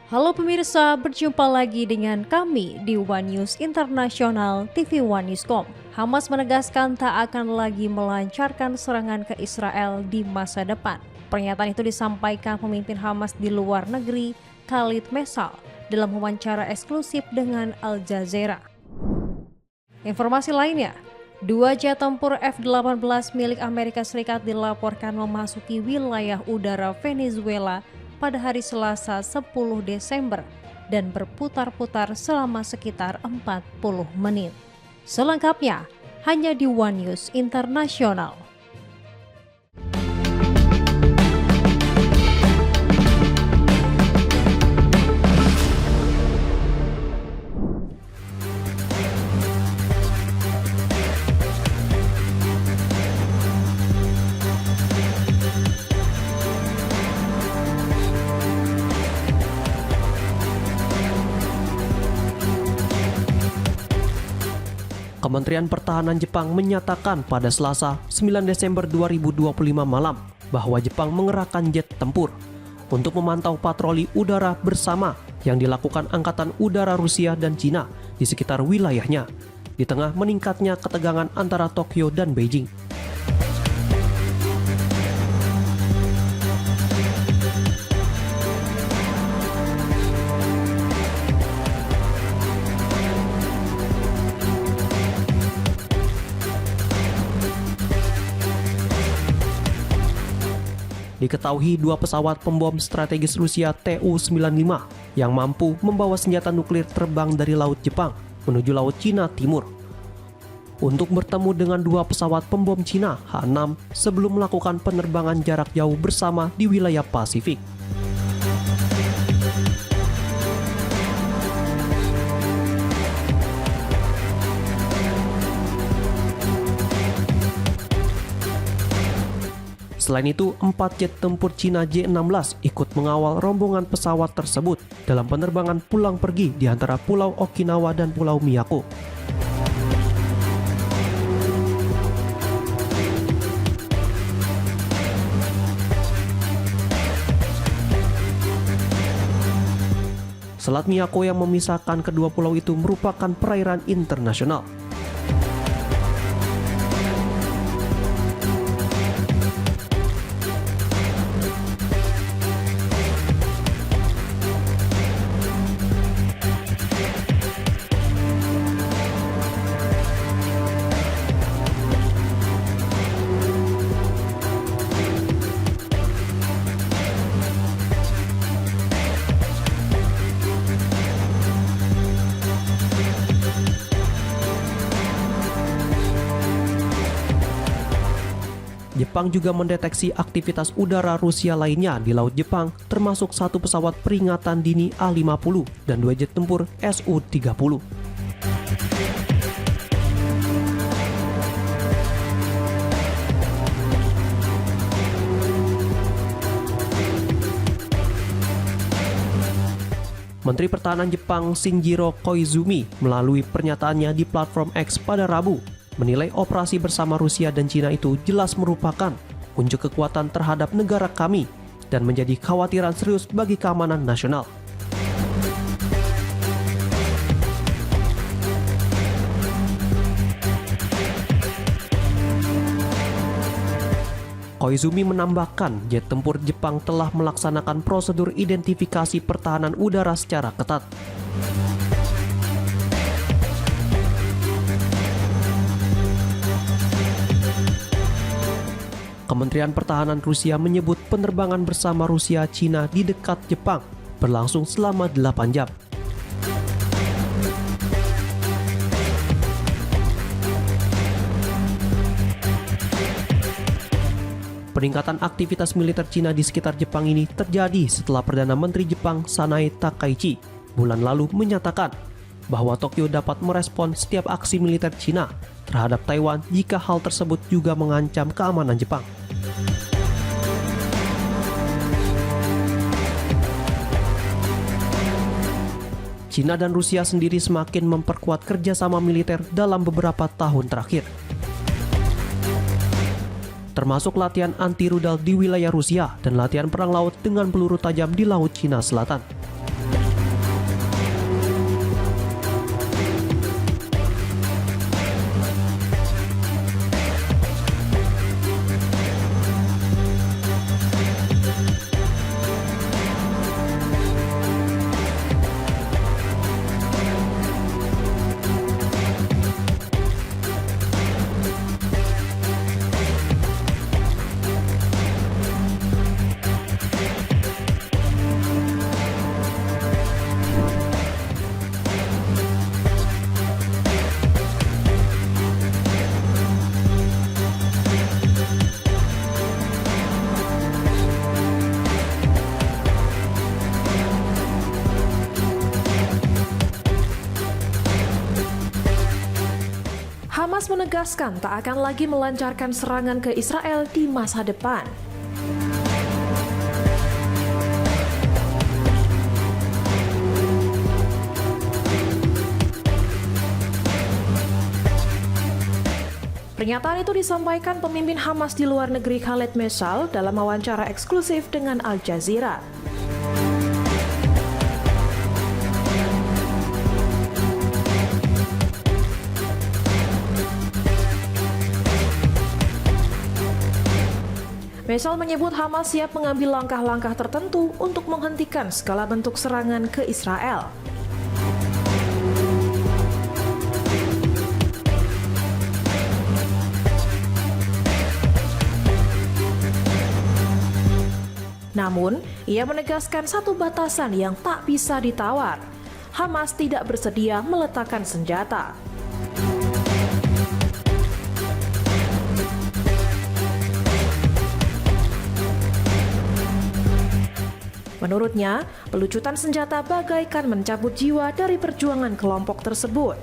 Halo pemirsa, berjumpa lagi dengan kami di One News Internasional TV One Newscom. Hamas menegaskan tak akan lagi melancarkan serangan ke Israel di masa depan. Pernyataan itu disampaikan pemimpin Hamas di luar negeri, Khalid Mesal, dalam wawancara eksklusif dengan Al Jazeera. Informasi lainnya, 2 jet tempur F-18 milik Amerika Serikat dilaporkan memasuki wilayah udara Venezuela pada hari Selasa 10 Desember dan berputar-putar selama sekitar 40 menit. Selengkapnya hanya di One News Internasional. Kementerian Pertahanan Jepang menyatakan pada Selasa 9 Desember 2025 malam bahwa Jepang mengerahkan jet tempur untuk memantau patroli udara bersama yang dilakukan Angkatan Udara Rusia dan Cina di sekitar wilayahnya, di tengah meningkatnya ketegangan antara Tokyo dan Beijing. Diketahui 2 pesawat pembom strategis Rusia Tu-95 yang mampu membawa senjata nuklir terbang dari Laut Jepang menuju Laut Cina Timur untuk bertemu dengan 2 pesawat pembom Cina H-6 sebelum melakukan penerbangan jarak jauh bersama di wilayah Pasifik. Selain itu, 4 jet tempur Cina J-16 ikut mengawal rombongan pesawat tersebut dalam penerbangan pulang pergi di antara Pulau Okinawa dan Pulau Miyako. Selat Miyako yang memisahkan kedua pulau itu merupakan perairan internasional. Jepang juga mendeteksi aktivitas udara Rusia lainnya di Laut Jepang, termasuk 1 pesawat peringatan dini A-50 dan 2 jet tempur Su-30. Menteri Pertahanan Jepang Shinjiro Koizumi melalui pernyataannya di platform X pada Rabu menilai operasi bersama Rusia dan Cina itu jelas merupakan unjuk kekuatan terhadap negara kami dan menjadi kekhawatiran serius bagi keamanan nasional. Koizumi menambahkan jet tempur Jepang telah melaksanakan prosedur identifikasi pertahanan udara secara ketat. Kementerian Pertahanan Rusia menyebut penerbangan bersama Rusia-Cina di dekat Jepang berlangsung selama 8 jam. Peningkatan aktivitas militer Cina di sekitar Jepang ini terjadi setelah Perdana Menteri Jepang Sanae Takaichi bulan lalu menyatakan bahwa Tokyo dapat merespon setiap aksi militer Cina terhadap Taiwan jika hal tersebut juga mengancam keamanan Jepang. Cina dan Rusia sendiri semakin memperkuat kerjasama militer dalam beberapa tahun terakhir, termasuk latihan anti-rudal di wilayah Rusia dan latihan perang laut dengan peluru tajam di Laut Cina Selatan. Hamas menegaskan tak akan lagi melancarkan serangan ke Israel di masa depan. Pernyataan itu disampaikan pemimpin Hamas di luar negeri Khaled Meshaal dalam wawancara eksklusif dengan Al Jazeera. Meshaal menyebut Hamas siap mengambil langkah-langkah tertentu untuk menghentikan segala bentuk serangan ke Israel. Namun, ia menegaskan satu batasan yang tak bisa ditawar. Hamas tidak bersedia meletakkan senjata. Menurutnya, pelucutan senjata bagaikan mencabut jiwa dari perjuangan kelompok tersebut.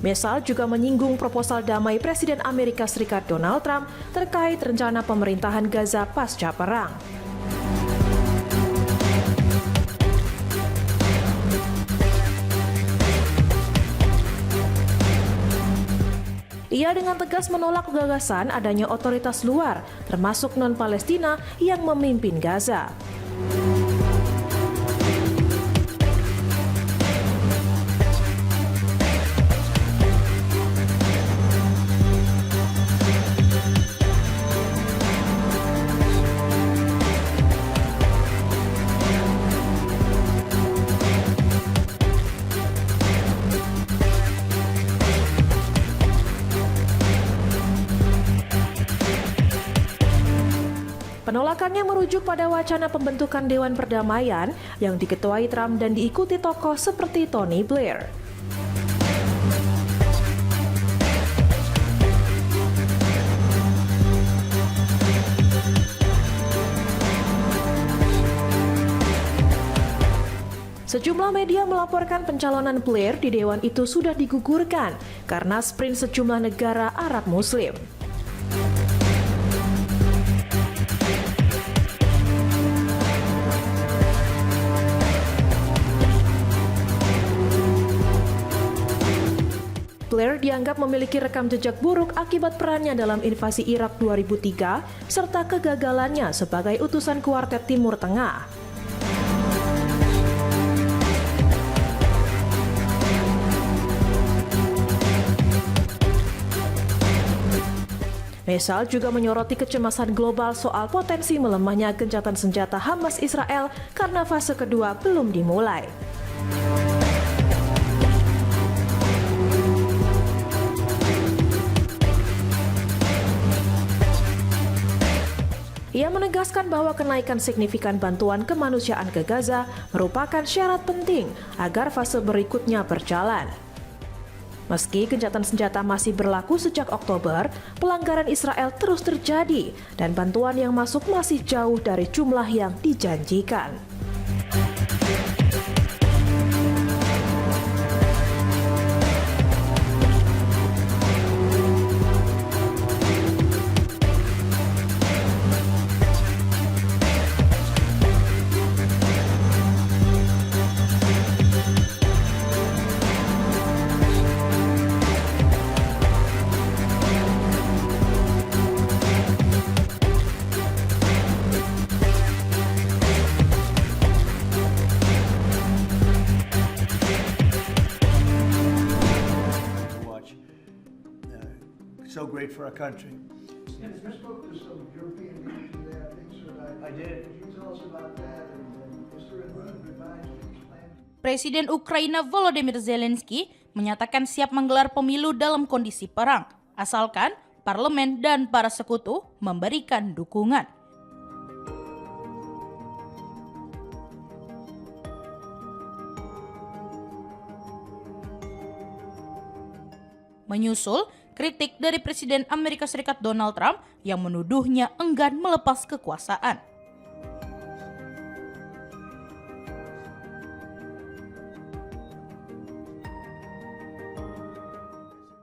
Meshaal juga menyinggung proposal damai Presiden Amerika Serikat Donald Trump terkait rencana pemerintahan Gaza pasca perang. Ia dengan tegas menolak gagasan adanya otoritas luar, termasuk non-Palestina, yang memimpin Gaza. Penolakannya merujuk pada wacana pembentukan Dewan Perdamaian yang diketuai Trump dan diikuti tokoh seperti Tony Blair. Sejumlah media melaporkan pencalonan Blair di dewan itu sudah digugurkan karena sprint sejumlah negara Arab Muslim. Blair dianggap memiliki rekam jejak buruk akibat perannya dalam invasi Irak 2003 serta kegagalannya sebagai utusan Kuartet Timur Tengah. Meshaal juga menyoroti kecemasan global soal potensi melemahnya gencatan senjata Hamas Israel karena fase kedua belum dimulai. Ia menegaskan bahwa kenaikan signifikan bantuan kemanusiaan ke Gaza merupakan syarat penting agar fase berikutnya berjalan. Meski gencatan senjata masih berlaku sejak Oktober, pelanggaran Israel terus terjadi dan bantuan yang masuk masih jauh dari jumlah yang dijanjikan. So great for our country. Yes, you spoke to some European leaders today, I think, so I did. Can you tell us about that, and is there a revised peace plan? Presiden Ukraina Volodymyr Zelensky menyatakan siap menggelar pemilu dalam kondisi perang, asalkan parlemen dan para sekutu memberikan dukungan. Menyusul kritik dari Presiden Amerika Serikat Donald Trump yang menuduhnya enggan melepas kekuasaan.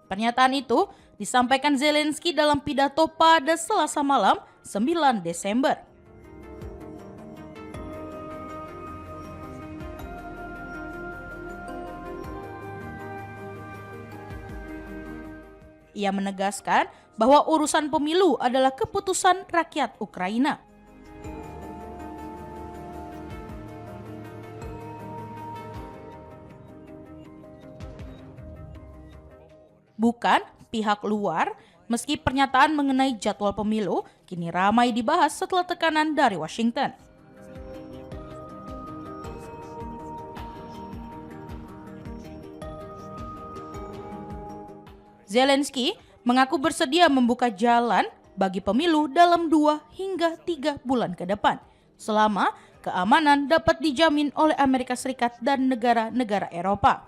Pernyataan itu disampaikan Zelensky dalam pidato pada Selasa malam 9 Desember. Ia menegaskan bahwa urusan pemilu adalah keputusan rakyat Ukraina. Bukan pihak luar, meski pernyataan mengenai jadwal pemilu kini ramai dibahas setelah tekanan dari Washington. Zelensky mengaku bersedia membuka jalan bagi pemilu dalam 2 hingga 3 bulan ke depan, selama keamanan dapat dijamin oleh Amerika Serikat dan negara-negara Eropa.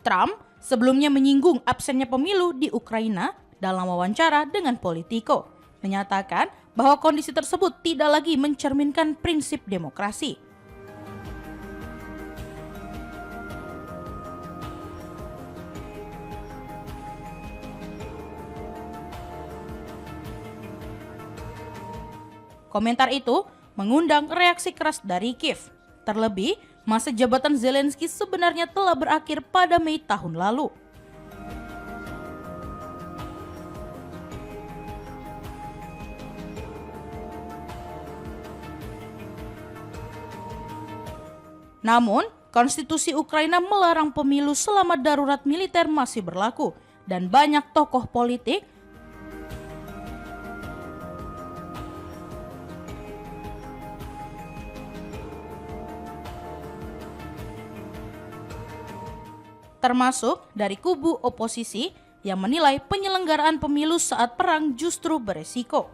Trump sebelumnya menyinggung absennya pemilu di Ukraina dalam wawancara dengan Politico, menyatakan bahwa kondisi tersebut tidak lagi mencerminkan prinsip demokrasi. Komentar itu mengundang reaksi keras dari Kiev. Terlebih, masa jabatan Zelensky sebenarnya telah berakhir pada Mei tahun lalu. Namun, konstitusi Ukraina melarang pemilu selama darurat militer masih berlaku, dan banyak tokoh politik termasuk dari kubu oposisi yang menilai penyelenggaraan pemilu saat perang justru beresiko.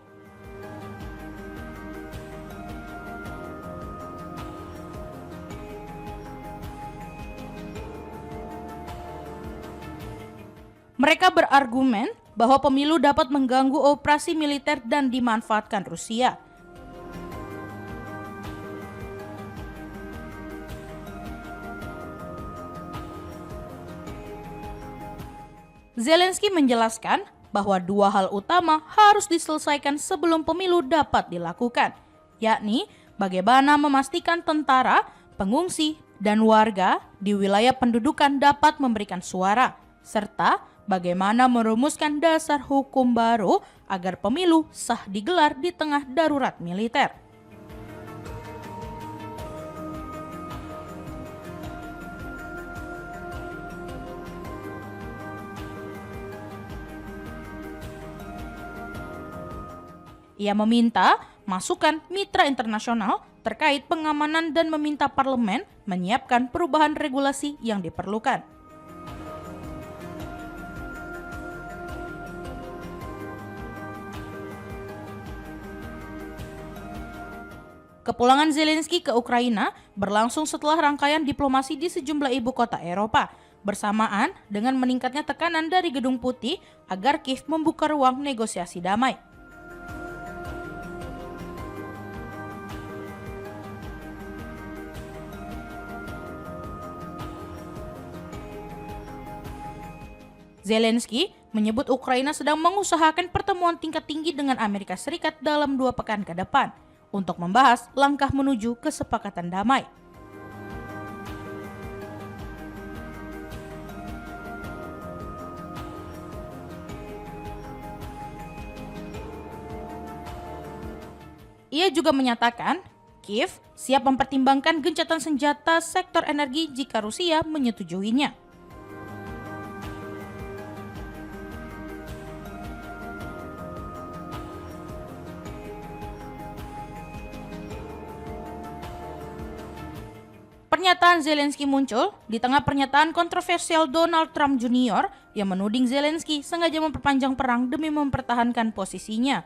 Mereka berargumen bahwa pemilu dapat mengganggu operasi militer dan dimanfaatkan Rusia. Zelensky menjelaskan bahwa 2 hal utama harus diselesaikan sebelum pemilu dapat dilakukan, yakni bagaimana memastikan tentara, pengungsi, dan warga di wilayah pendudukan dapat memberikan suara, serta bagaimana merumuskan dasar hukum baru agar pemilu sah digelar di tengah darurat militer. Ia meminta masukan mitra internasional terkait pengamanan dan meminta parlemen menyiapkan perubahan regulasi yang diperlukan. Kepulangan Zelensky ke Ukraina berlangsung setelah rangkaian diplomasi di sejumlah ibu kota Eropa, bersamaan dengan meningkatnya tekanan dari Gedung Putih agar Kiev membuka ruang negosiasi damai. Zelensky menyebut Ukraina sedang mengusahakan pertemuan tingkat tinggi dengan Amerika Serikat dalam 2 pekan ke depan untuk membahas langkah menuju kesepakatan damai. Ia juga menyatakan Kiev siap mempertimbangkan gencatan senjata sektor energi jika Rusia menyetujuinya. Pernyataan Zelensky muncul di tengah pernyataan kontroversial Donald Trump Jr. yang menuding Zelensky sengaja memperpanjang perang demi mempertahankan posisinya.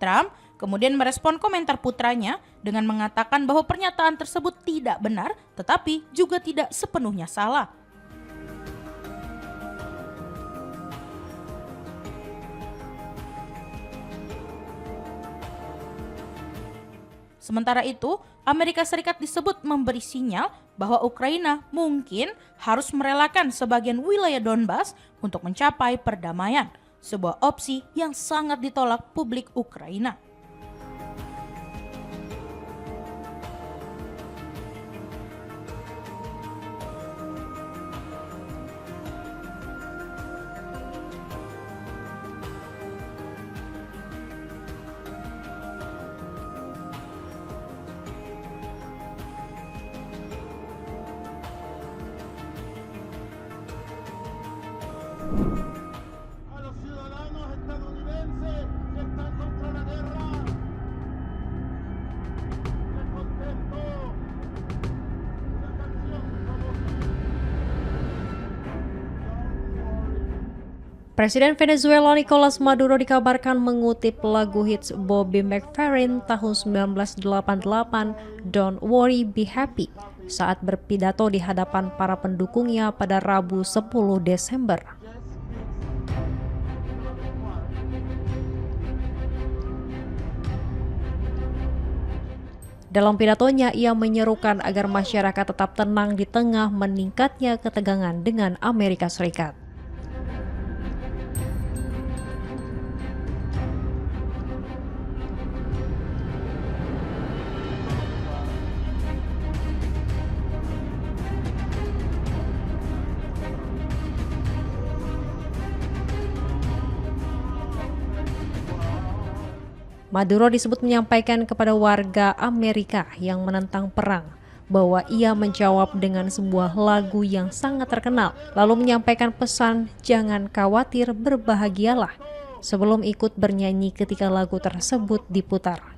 Trump kemudian merespon komentar putranya dengan mengatakan bahwa pernyataan tersebut tidak benar, tetapi juga tidak sepenuhnya salah. Sementara itu, Amerika Serikat disebut memberi sinyal bahwa Ukraina mungkin harus merelakan sebagian wilayah Donbas untuk mencapai perdamaian, sebuah opsi yang sangat ditolak publik Ukraina. A los ciudadanos estadounidenses que están contra la guerra, les contesto una canción famosa. Presiden Venezuela Nicolas Maduro dikabarkan mengutip lagu hits Bobby McFerrin tahun 1988, Don't Worry Be Happy, saat berpidato di hadapan para pendukungnya pada Rabu 10 Desember. Dalam pidatonya, ia menyerukan agar masyarakat tetap tenang di tengah meningkatnya ketegangan dengan Amerika Serikat. Maduro disebut menyampaikan kepada warga Amerika yang menentang perang bahwa ia menjawab dengan sebuah lagu yang sangat terkenal, lalu menyampaikan pesan jangan khawatir, berbahagialah, sebelum ikut bernyanyi ketika lagu tersebut diputar.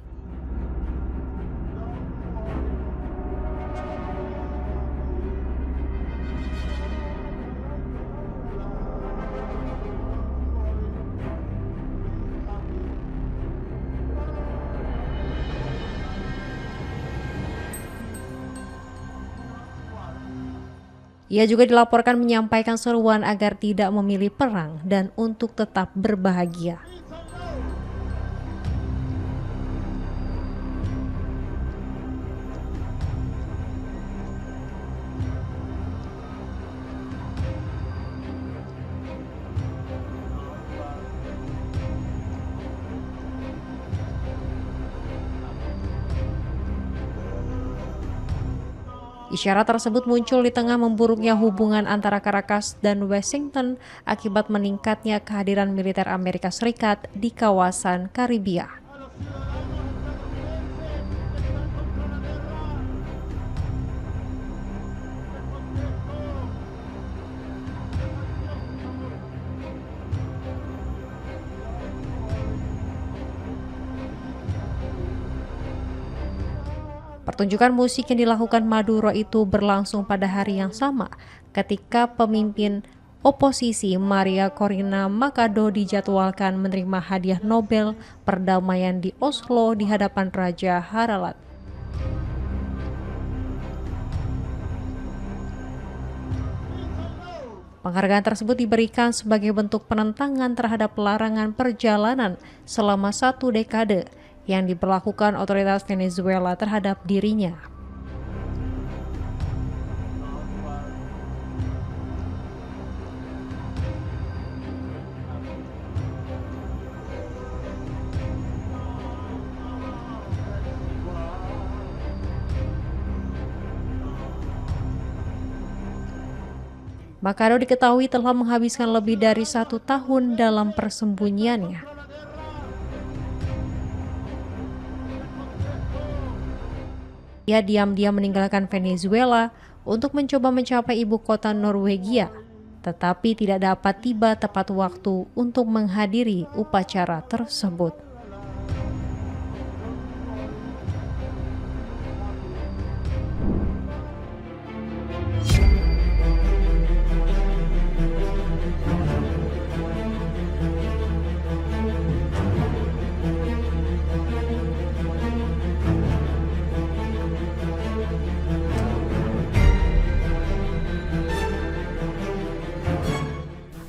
Ia juga dilaporkan menyampaikan seruan agar tidak memilih perang dan untuk tetap berbahagia. Isyarat tersebut muncul di tengah memburuknya hubungan antara Caracas dan Washington akibat meningkatnya kehadiran militer Amerika Serikat di kawasan Karibia. Pertunjukan musik yang dilakukan Maduro itu berlangsung pada hari yang sama ketika pemimpin oposisi Maria Corina Machado dijadwalkan menerima hadiah Nobel perdamaian di Oslo di hadapan Raja Harald. Penghargaan tersebut diberikan sebagai bentuk penentangan terhadap larangan perjalanan selama 1 dekade yang diberlakukan otoritas Venezuela terhadap dirinya. Machado diketahui telah menghabiskan lebih dari 1 tahun dalam persembunyiannya. Ia diam-diam meninggalkan Venezuela untuk mencoba mencapai ibu kota Norwegia, tetapi tidak dapat tiba tepat waktu untuk menghadiri upacara tersebut.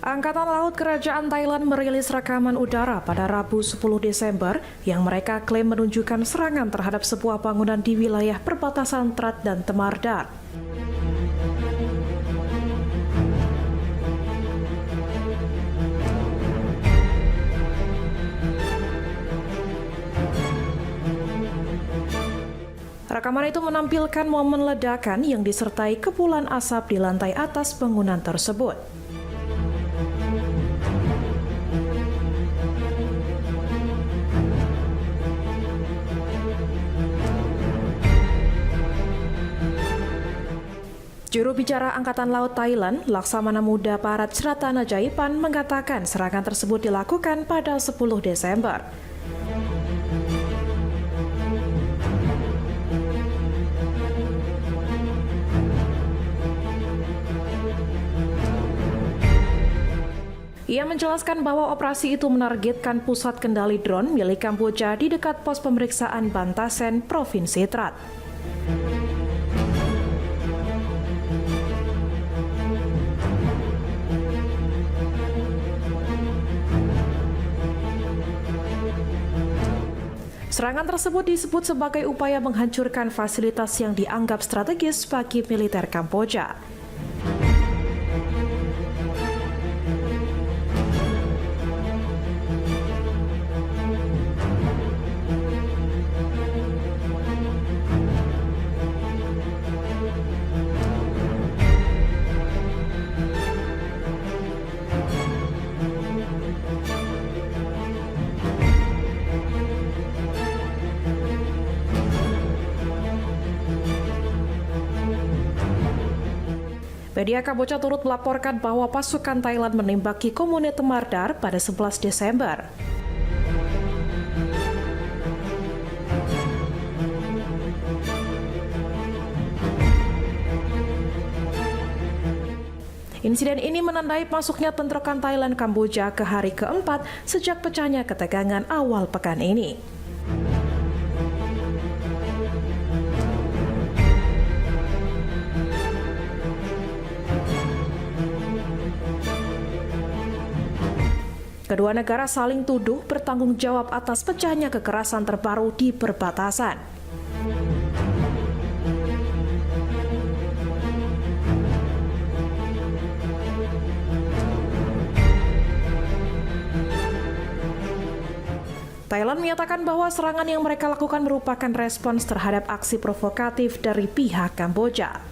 Angkatan Laut Kerajaan Thailand merilis rekaman udara pada Rabu 10 Desember yang mereka klaim menunjukkan serangan terhadap sebuah bangunan di wilayah perbatasan Trat dan Temardar. Rekaman itu menampilkan momen ledakan yang disertai kepulan asap di lantai atas bangunan tersebut. Juru bicara Angkatan Laut Thailand, Laksamana Muda Parat Sratana Jaipan, mengatakan serangan tersebut dilakukan pada 10 Desember. Ia menjelaskan bahwa operasi itu menargetkan pusat kendali drone milik Kamboja di dekat pos pemeriksaan Bantasen, Provinsi Trat. Serangan tersebut disebut sebagai upaya menghancurkan fasilitas yang dianggap strategis bagi militer Kamboja. Media Kamboja turut melaporkan bahwa pasukan Thailand menembaki komune Temardar pada 11 Desember. Insiden ini menandai masuknya bentrokan Thailand-Kamboja ke hari keempat sejak pecahnya ketegangan awal pekan ini. Kedua negara saling tuduh bertanggung jawab atas pecahnya kekerasan terbaru di perbatasan. Thailand menyatakan bahwa serangan yang mereka lakukan merupakan respons terhadap aksi provokatif dari pihak Kamboja.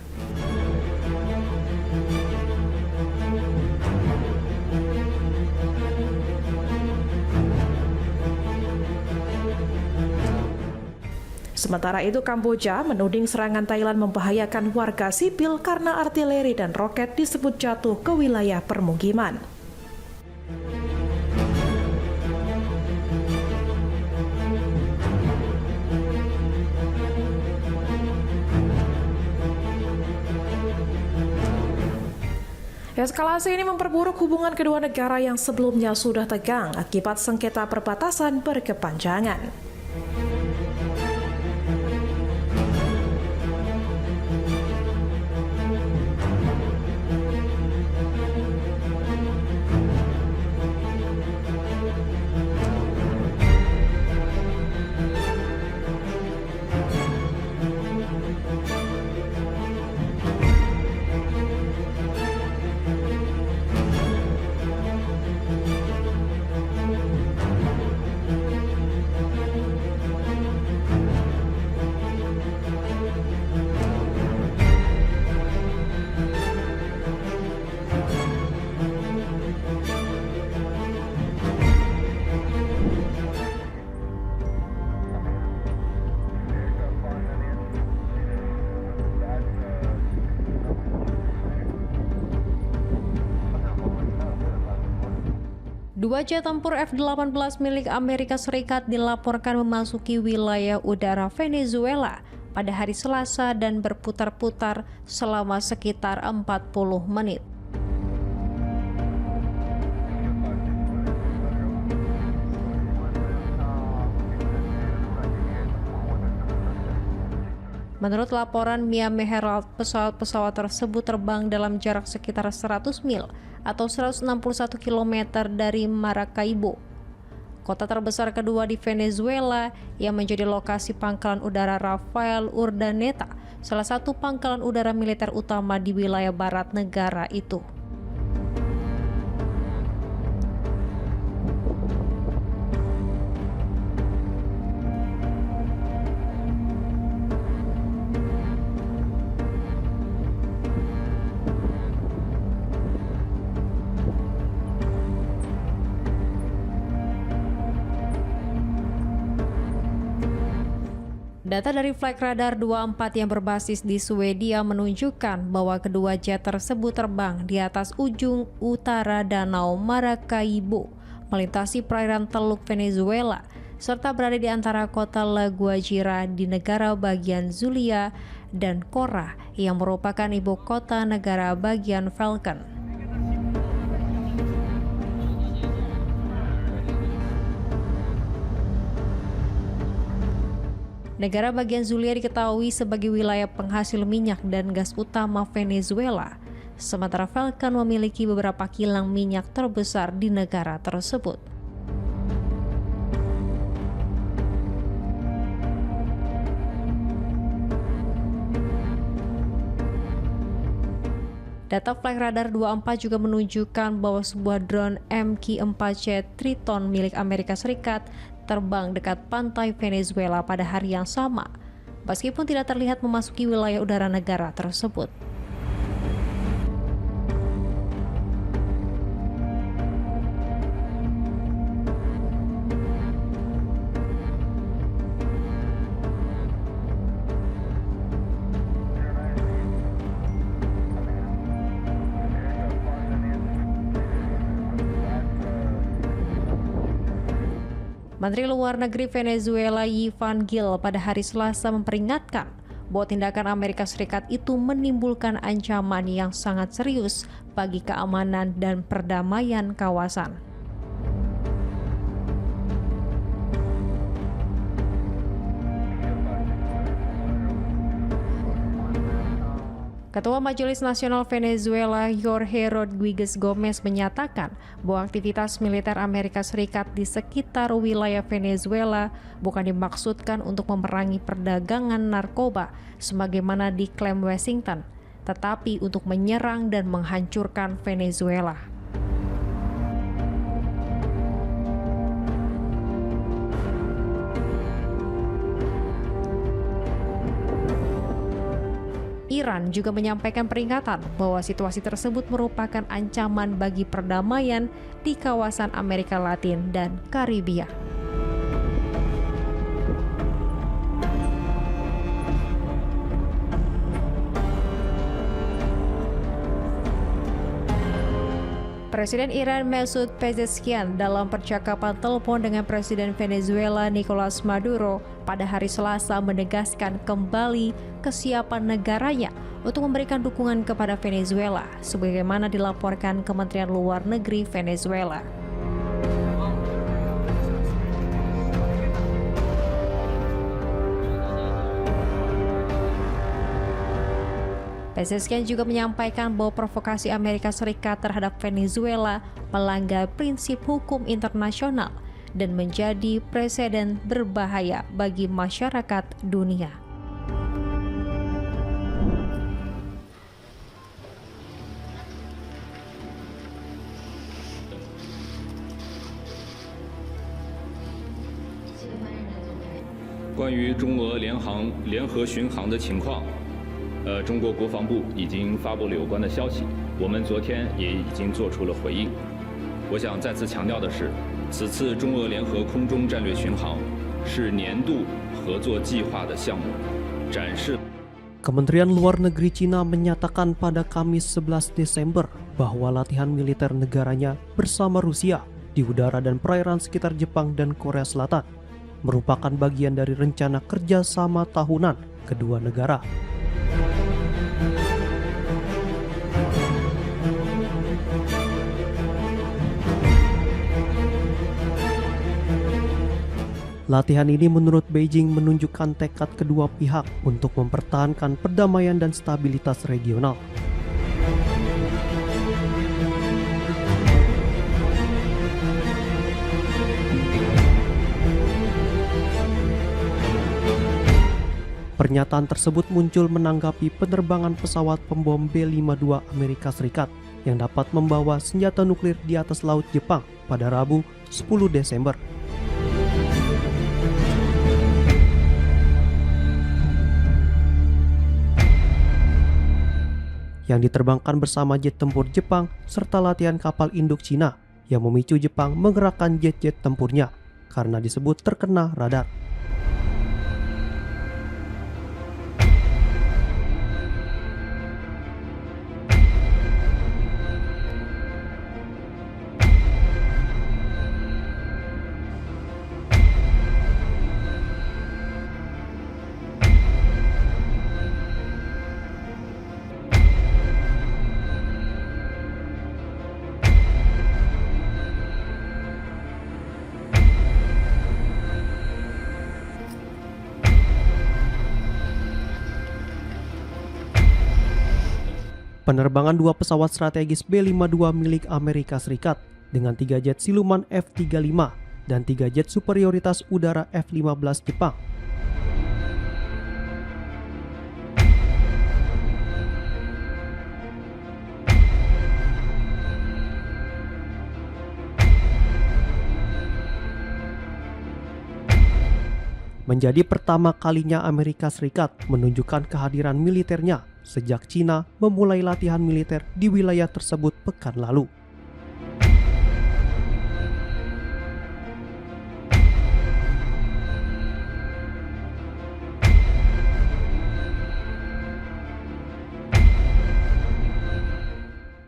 Sementara itu, Kamboja menuding serangan Thailand membahayakan warga sipil karena artileri dan roket disebut jatuh ke wilayah permukiman. Eskalasi ini memperburuk hubungan kedua negara yang sebelumnya sudah tegang akibat sengketa perbatasan berkepanjangan. Dua jet tempur F-18 milik Amerika Serikat dilaporkan memasuki wilayah udara Venezuela pada hari Selasa dan berputar-putar selama sekitar 40 menit. Menurut laporan Miami Herald, pesawat-pesawat tersebut terbang dalam jarak sekitar 100 mil atau 161 km dari Maracaibo, kota terbesar kedua di Venezuela yang menjadi lokasi pangkalan udara Rafael Urdaneta, salah satu pangkalan udara militer utama di wilayah barat negara itu. Data dari Flight Radar 24 yang berbasis di Swedia menunjukkan bahwa kedua jet tersebut terbang di atas ujung utara Danau Maracaibo, melintasi perairan Teluk Venezuela, serta berada di antara kota La Guajira di negara bagian Zulia dan Cora yang merupakan ibu kota negara bagian Falcon. Negara bagian Zulia diketahui sebagai wilayah penghasil minyak dan gas utama Venezuela, sementara Falcon memiliki beberapa kilang minyak terbesar di negara tersebut. Data Flight Radar 24 juga menunjukkan bahwa sebuah drone MQ-4C Triton milik Amerika Serikat terbang dekat pantai Venezuela pada hari yang sama, meskipun tidak terlihat memasuki wilayah udara negara tersebut. Menteri Luar Negeri Venezuela Yvan Gil pada hari Selasa memperingatkan bahwa tindakan Amerika Serikat itu menimbulkan ancaman yang sangat serius bagi keamanan dan perdamaian kawasan. Ketua Majelis Nasional Venezuela Jorge Rodriguez Gomez menyatakan bahwa aktivitas militer Amerika Serikat di sekitar wilayah Venezuela bukan dimaksudkan untuk memerangi perdagangan narkoba sebagaimana diklaim Washington, tetapi untuk menyerang dan menghancurkan Venezuela. Iran juga menyampaikan peringatan bahwa situasi tersebut merupakan ancaman bagi perdamaian di kawasan Amerika Latin dan Karibia. Presiden Iran Masoud Pezeshkian dalam percakapan telepon dengan Presiden Venezuela Nicolas Maduro pada hari Selasa menegaskan kembali kesiapan negaranya untuk memberikan dukungan kepada Venezuela, sebagaimana dilaporkan Kementerian Luar Negeri Venezuela. Pezeshkian juga menyampaikan bahwa provokasi Amerika Serikat terhadap Venezuela melanggar prinsip hukum internasional dan menjadi preseden berbahaya bagi masyarakat dunia.关于中俄联合巡航的情况，中国国防部已经发布了有关的消息，我们昨天也已经做出了回应。我想再次强调的是，此次中俄联合空中战略巡航是年度合作计划的项目，展示。Kementerian Luar Negeri Cina menyatakan pada Kamis 11 Desember bahwa latihan militer negaranya bersama Rusia di udara dan perairan sekitar Jepang dan Korea Selatan merupakan bagian dari rencana kerjasama tahunan kedua negara. Latihan ini menurut Beijing menunjukkan tekad kedua pihak untuk mempertahankan perdamaian dan stabilitas regional. Pernyataan tersebut muncul menanggapi penerbangan pesawat pembom B-52 Amerika Serikat yang dapat membawa senjata nuklir di atas laut Jepang pada Rabu 10 Desember. Yang diterbangkan bersama jet tempur Jepang serta latihan kapal induk Cina yang memicu Jepang mengerahkan jet-jet tempurnya karena disebut terkena radar. Penerbangan dua pesawat strategis B-52 milik Amerika Serikat dengan 3 jet siluman F-35 dan 3 jet superioritas udara F-15 Jepang menjadi pertama kalinya Amerika Serikat menunjukkan kehadiran militernya sejak Cina memulai latihan militer di wilayah tersebut pekan lalu.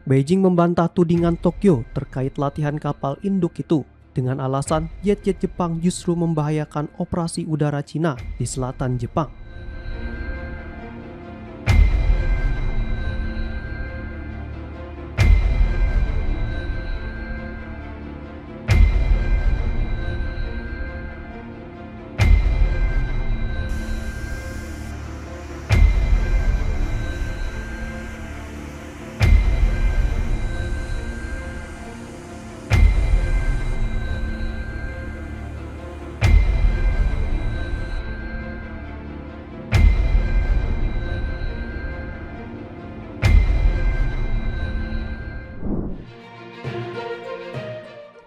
Beijing membantah tudingan Tokyo terkait latihan kapal induk itu dengan alasan jet-jet Jepang justru membahayakan operasi udara Cina di selatan Jepang.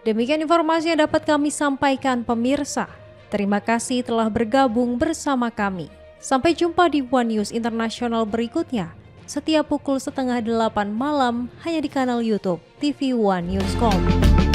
Demikian informasi yang dapat kami sampaikan pemirsa. Terima kasih telah bergabung bersama kami. Sampai jumpa di One News Internasional berikutnya. Setiap pukul 7:30 malam hanya di kanal YouTube TV One Newscom.